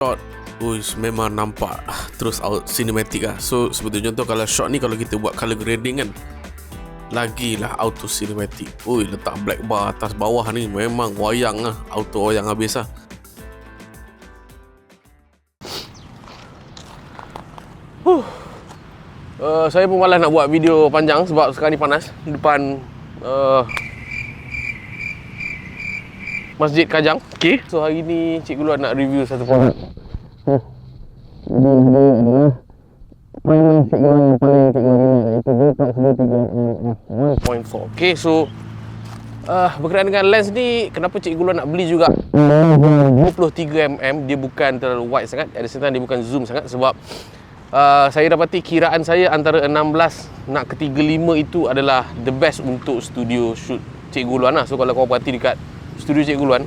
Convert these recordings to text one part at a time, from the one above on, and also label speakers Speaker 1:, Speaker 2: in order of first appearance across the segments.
Speaker 1: shot memang nampak terus out cinematic lah. So seperti contoh kalau shot ni, kalau kita buat color grading kan, lagilah auto cinematic. Letak black bar atas bawah ni memang wayang lah, auto wayang habis lah. Saya pun malas nak buat video panjang sebab sekarang ni panas depan Masjid Kajang. Okay. So hari ni cikgu nak review satu produk. Ini adalah mainan cikgu yang paling cikgu minat, iaitu Viltrox 23mm f1.4. Okay, so berkenaan dengan lens ni, kenapa cikgu nak beli juga 23mm, dia bukan terlalu wide sangat, at the same time dia bukan zoom sangat. Sebab saya dapati kiraan saya antara 16 nak ke 35 itu adalah the best untuk studio shoot cikgu Ulwan lah. So kalau kau perhati dekat studio cikgu Ulwan,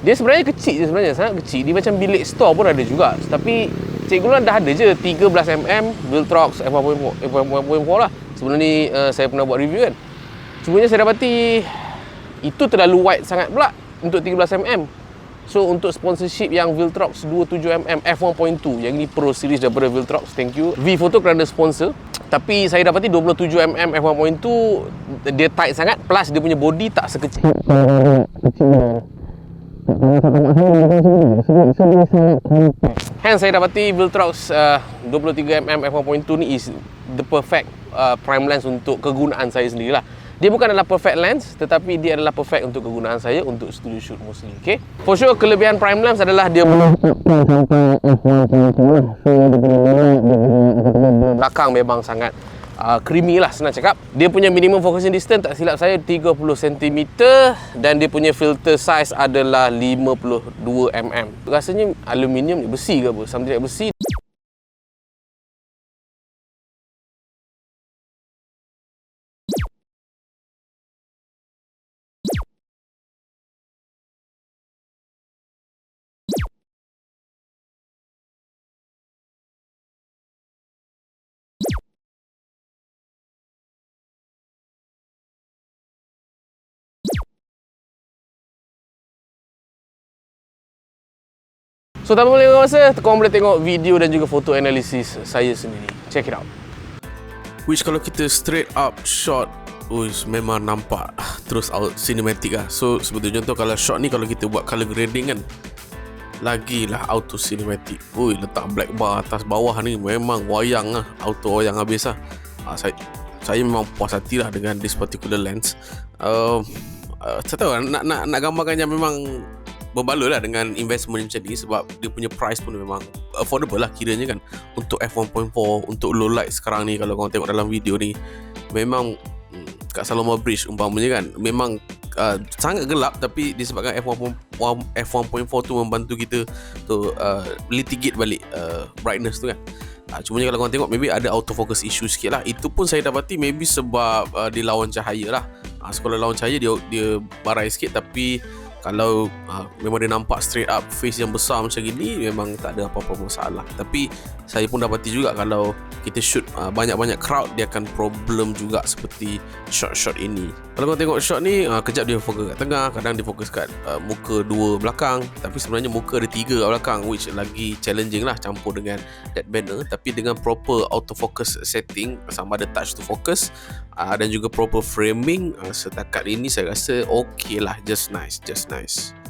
Speaker 1: dia sebenarnya kecil je, sebenarnya sangat kecil. Dia macam bilik store pun ada juga. Tapi cikgu Ulwan dah ada je 13mm Viltrox f1.4 lah. Sebelum ni saya pernah buat review kan. Cumanya saya dapati itu terlalu wide sangat pula untuk 13mm. So untuk sponsorship yang Viltrox 23mm f1.2, yang ini pro series daripada Viltrox, thank you V Photo kerana sponsor. Tapi saya dapati 27mm f1.2 dia tight sangat, plus dia punya body tak sekecil. Hence saya dapati Viltrox 23mm f1.2 ni is the perfect prime lens untuk kegunaan saya sendirilah. Dia bukan adalah perfect lens, tetapi dia adalah perfect untuk kegunaan saya untuk studio shoot mostly. Okay, for sure kelebihan prime lens adalah dia boleh sampai f1.2 lah. So dia punya belakang memang sangat creamy lah, senang cakap. Dia punya minimum focusing distance, tak silap saya, 30 cm, dan dia punya filter size adalah 52mm. Rasanya aluminium ni, besi ke apa, something like besi. So tanpa melengah masa, korang boleh tengok video dan juga foto analisis saya sendiri. Check it out. Which kalau kita straight up shot, memang nampak terus out cinematic lah. So seperti contoh kalau shot ni, kalau kita buat color grading kan, lagilah auto cinematic. Letak black bar atas bawah ni memang wayang lah, auto wayang habis lah. Saya memang puas hati lah dengan this particular lens. Saya tahu nak gambarkan yang memang berbaloi lah dengan investment macam ni, sebab dia punya price pun memang affordable lah kiranya kan. Untuk f1.4, untuk low light sekarang ni, kalau korang tengok dalam video ni, memang kat Saloma Bridge umpamanya kan, memang sangat gelap, tapi disebabkan f1.4 tu membantu kita tu litigate balik brightness tu kan. Cumanya kalau korang tengok, maybe ada autofocus issue sikit lah. Itu pun saya dapati maybe sebab dia lawan cahaya lah. Kalau lawan cahaya dia barai sikit, tapi kalau memang dia nampak straight up face yang besar macam gini, memang tak ada apa-apa masalah. Tapi saya pun dapati juga kalau kita shoot banyak-banyak crowd, dia akan problem juga seperti shot-shot ini. Kalau kau tengok shot ni, kejap dia fokus kat tengah, kadang dia fokus kat muka dua belakang, tapi sebenarnya muka ada 3 kat belakang, which lagi challenging lah campur dengan that banner. Tapi dengan proper autofocus setting, sama ada touch to focus dan juga proper framing, setakat ini saya rasa okay lah, just nice.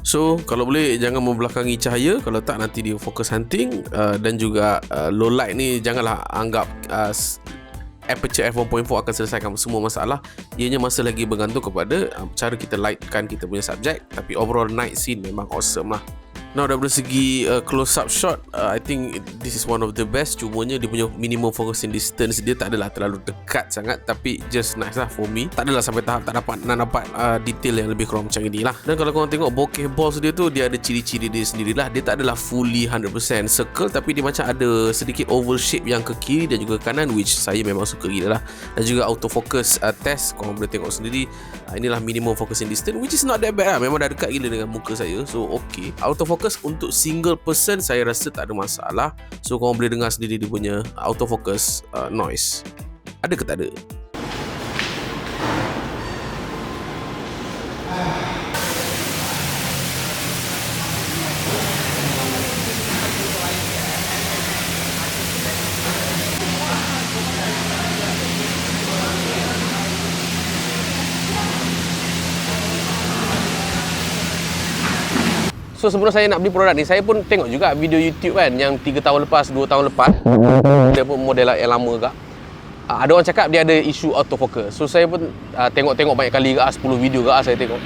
Speaker 1: So kalau boleh jangan membelakangi cahaya, kalau tak nanti dia fokus hunting. Dan juga low light ni janganlah anggap aperture f1.4 akan selesaikan semua masalah. Ianya masih lagi bergantung kepada cara kita lightkan kita punya subjek. Tapi overall night scene memang awesome lah. Now daripada segi close up shot, I think this is one of the best. Cumanya dia punya minimum focusing distance dia tak adalah terlalu dekat sangat, tapi just nice lah for me. Tak adalah sampai tahap tak dapat detail yang lebih kurang macam ini lah. Dan kalau korang tengok bokeh balls dia tu, dia ada ciri-ciri dia sendirilah. Dia tak adalah fully 100% circle, tapi dia macam ada sedikit oval shape yang ke kiri dan juga ke kanan, which saya memang suka gila lah. Dan juga autofocus test, korang boleh tengok sendiri. Inilah minimum focusing distance, which is not that bad lah. Memang dah dekat gila dengan muka saya, so okay. Autofocus untuk single person saya rasa tak ada masalah. So korang boleh dengar sendiri dia punya autofocus noise. Ada ke tak ada? So sebelum saya nak beli produk ni, saya pun tengok juga video YouTube kan, yang 3 tahun lepas, 2 tahun lepas. Dia pun model yang lama juga. Ada orang cakap dia ada isu autofocus. So saya pun tengok-tengok banyak kali ke, 10 video ke saya tengok.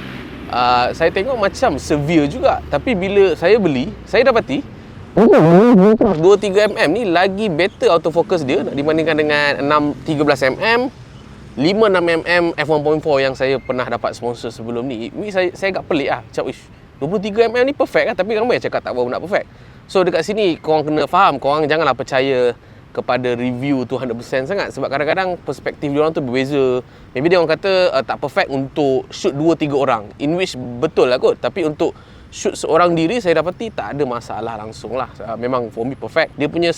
Speaker 1: Saya tengok macam severe juga. Tapi bila saya beli, saya dapati 23mm ni lagi better autofocus dia dibandingkan dengan 13mm, 56mm f1.4 yang saya pernah dapat sponsor sebelum ni. Ini saya agak pelik lah. Macam, 23mm ni perfect kan, tapi ramai yang cakap tak berapa nak perfect. So dekat sini korang kena faham, korang janganlah percaya kepada review tu 100% sangat, sebab kadang-kadang perspektif diorang tu berbeza. Maybe dia orang kata tak perfect untuk shoot 2-3 orang, in which betul lah kot, tapi untuk shoot seorang diri saya dapati tak ada masalah langsung lah. Memang for me perfect. Dia punya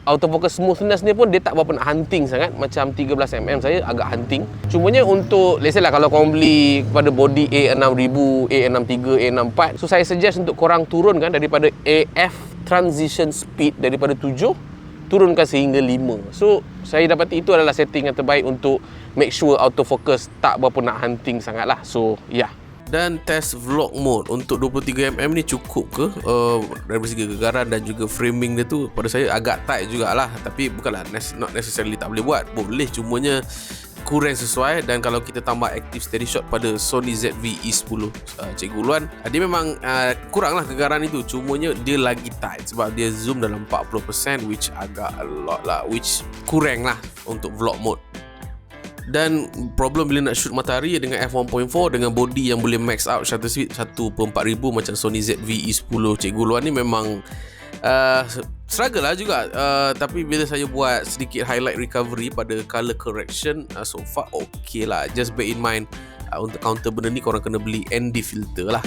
Speaker 1: autofocus smoothness ni pun dia tak berapa nak hunting sangat. Macam 13mm saya agak hunting. Cumanya untuk, let's say lah, kalau korang beli kepada body A6000, A63, A64, so saya suggest untuk korang turunkan daripada AF transition speed daripada 7 turunkan sehingga 5. So saya dapati itu adalah setting yang terbaik untuk make sure autofocus tak berapa nak hunting sangat lah. So yeah. Dan test vlog mode untuk 23mm ni cukup ke? Dari segi kegaran dan juga framing dia tu pada saya agak tight jugalah. Tapi bukanlah not necessarily tak boleh buat, boleh, cumanya kurang sesuai. Dan kalau kita tambah active steady shot pada Sony ZV-E10 cikgu.ulwan, dia memang kurang lah kegaran itu, cumanya dia lagi tight sebab dia zoom dalam 40%, which agak a lot lah, which kurang lah untuk vlog mode. Dan problem bila nak shoot matahari dengan f1.4 dengan body yang boleh max out shutter speed 1/4000 macam Sony ZV-E10 cikgu.ulwan ni memang struggle lah juga. Tapi bila saya buat sedikit highlight recovery pada color correction, so far okay lah. Just bear in mind, untuk counter benda ni korang kena beli ND filter lah.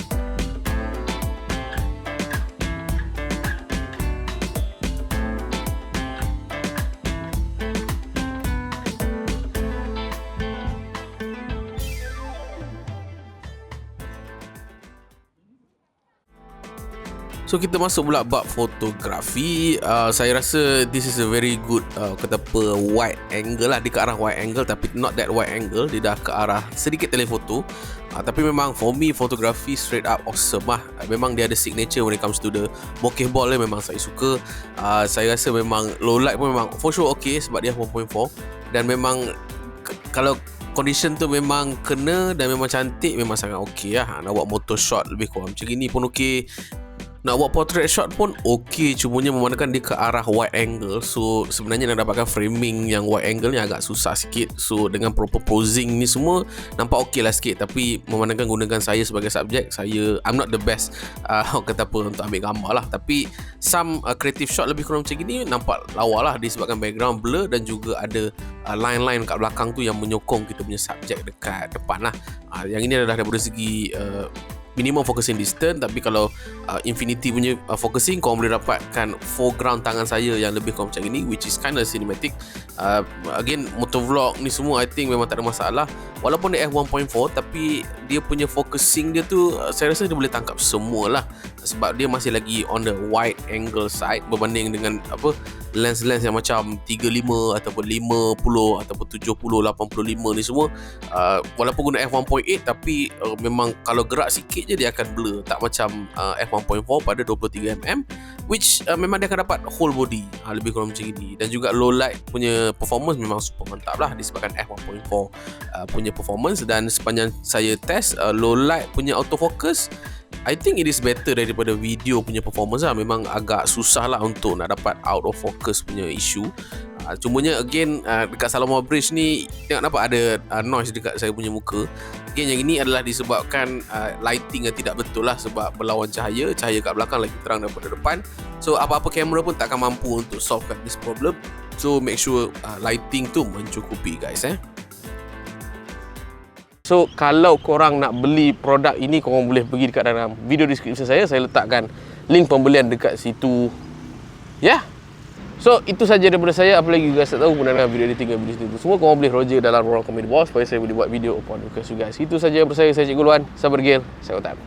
Speaker 1: So kita masuk pula bab fotografi. Saya rasa this is a very good kata apa, wide angle lah. Dia ke arah wide angle tapi not that wide angle. Dia dah ke arah sedikit telefoto. Tapi memang for me fotografi straight up awesome lah. Memang dia ada signature when it comes to the bokeh ball dia, memang saya suka. Saya rasa memang low light pun memang for sure okay sebab dia 1.4. Dan memang kalau condition tu memang kena dan memang cantik, memang sangat okay lah. Nak buat motor shot lebih kurang macam gini pun okay. Nak buat portrait shot pun okey, cumanya memandangkan dia ke arah wide angle. So sebenarnya nak dapatkan framing yang wide angle ni agak susah sikit. So dengan proper posing ni semua nampak okey lah sikit. Tapi memandangkan gunakan saya sebagai subjek, I'm not the best kata apa untuk ambil gambar lah. Tapi some creative shot lebih kurang macam gini nampak lawa lah, disebabkan background blur dan juga ada line-line kat belakang tu yang menyokong kita punya subjek dekat depan lah. Yang ini adalah daripada segi minimum focusing distance. Tapi kalau infinity punya focusing, korang boleh dapatkan foreground tangan saya yang lebih kurang macam ini, which is kind of cinematic. Again, motovlog ni semua I think memang tak ada masalah. Walaupun dia f1.4 tapi dia punya focusing dia tu saya rasa dia boleh tangkap semua lah, sebab dia masih lagi on the wide angle side berbanding dengan lens-lens yang macam 35 ataupun 50 ataupun 70, 85 ni semua. Walaupun guna f1.8 tapi memang kalau gerak sikit je dia akan blur, tak macam f1.4 pada 23mm, which memang dia akan dapat whole body lebih kurang macam ini. Dan juga low light punya performance memang super mantap lah disebabkan f1.4 punya performance. Dan sepanjang saya test low light punya autofocus, I think it is better daripada video punya performance lah. Memang agak susah lah untuk nak dapat out of focus punya issue. Cumanya again dekat Salomon Bridge ni tengok nampak ada noise dekat saya punya muka. Again yang ini adalah disebabkan lighting yang tidak betul lah, sebab berlawan cahaya kat belakang lagi terang daripada depan. So apa-apa kamera pun takkan mampu untuk solvekan this problem. So make sure lighting tu mencukupi guys So kalau korang nak beli produk ini, korang boleh pergi dekat dalam video description saya letakkan link pembelian dekat situ. So itu saja daripada saya. Apa lagi guys tak tahu gunakan video editing dan video itu semua, korang boleh roger dalam ruang komen di bawah supaya saya boleh buat video upon request you guys. Itu saja daripada saya cikgu.ulwan. Sabar gil, saya utam.